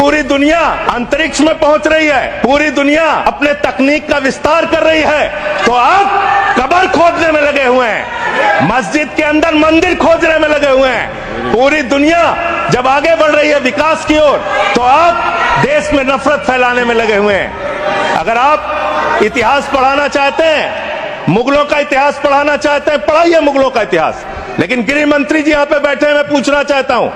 पूरी दुनिया अंतरिक्ष में पहुंच रही है, पूरी दुनिया अपने तकनीक का विस्तार कर रही है, तो आप कब्र खोदने में लगे हुए हैं, मस्जिद के अंदर मंदिर खोजने में लगे हुए हैं। पूरी दुनिया जब आगे बढ़ रही है विकास की ओर, तो आप देश में नफरत फैलाने में लगे हुए हैं। अगर आप इतिहास पढ़ाना चाहते हैं, मुगलों का इतिहास पढ़ाना चाहते हैं, पढ़ाइए मुगलों का इतिहास। लेकिन गृह मंत्री जी यहां पे बैठे हैं, मैं पूछना चाहता हूं,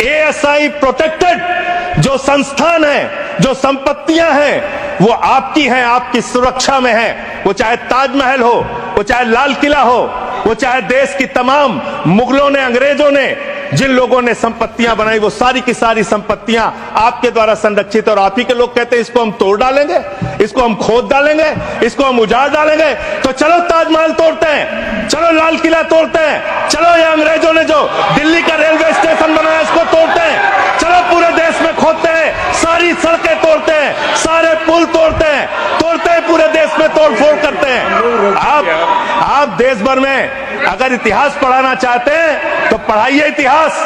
एएसआई प्रोटेक्टेड जो संस्थान है, जो संपत्तियां हैं, वो आपकी हैं, आपकी सुरक्षा में है। वो चाहे ताजमहल हो, वो चाहे लाल किला हो, वो चाहे देश की तमाम मुगलों ने, अंग्रेजों ने जिन लोगों ने संपत्तियां बनाई, वो सारी की सारी संपत्तियां आपके द्वारा संरक्षित। और आप ही के लोग कहते हैं इसको हम तोड़ डालेंगे, इसको हम खोद डालेंगे, इसको हम उजाड़ डालेंगे। तो चलो ताजमहल तोड़ते हैं, चलो लाल किला तोड़ते हैं, चलो ये अंग्रेजों ने जो दिल्ली का रेलवे स्टेशन बनाया इसको तोड़ते हैं, चलो पूरे देश में खोदते हैं, सारी सड़कें तोड़ते हैं, सारे पुल तोड़ते हैं, पूरे देश में तोड़फोड़ करते हैं। आप देश भर में अगर इतिहास पढ़ाना चाहते हैं तो पढ़ाइए इतिहास,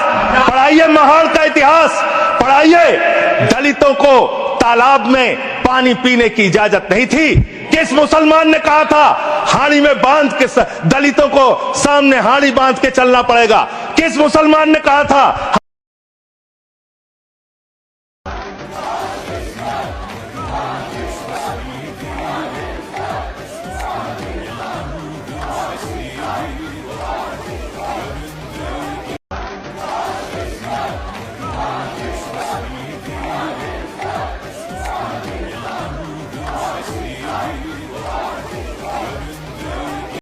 पढ़ाइए महाड़ का इतिहास, पढ़ाइए दलितों को तालाब में पानी पीने की इजाजत नहीं थी। किस मुसलमान ने कहा था हाड़ी में बांध के दलितों को सामने हाड़ी बांध के चलना पड़ेगा? किस मुसलमान ने कहा था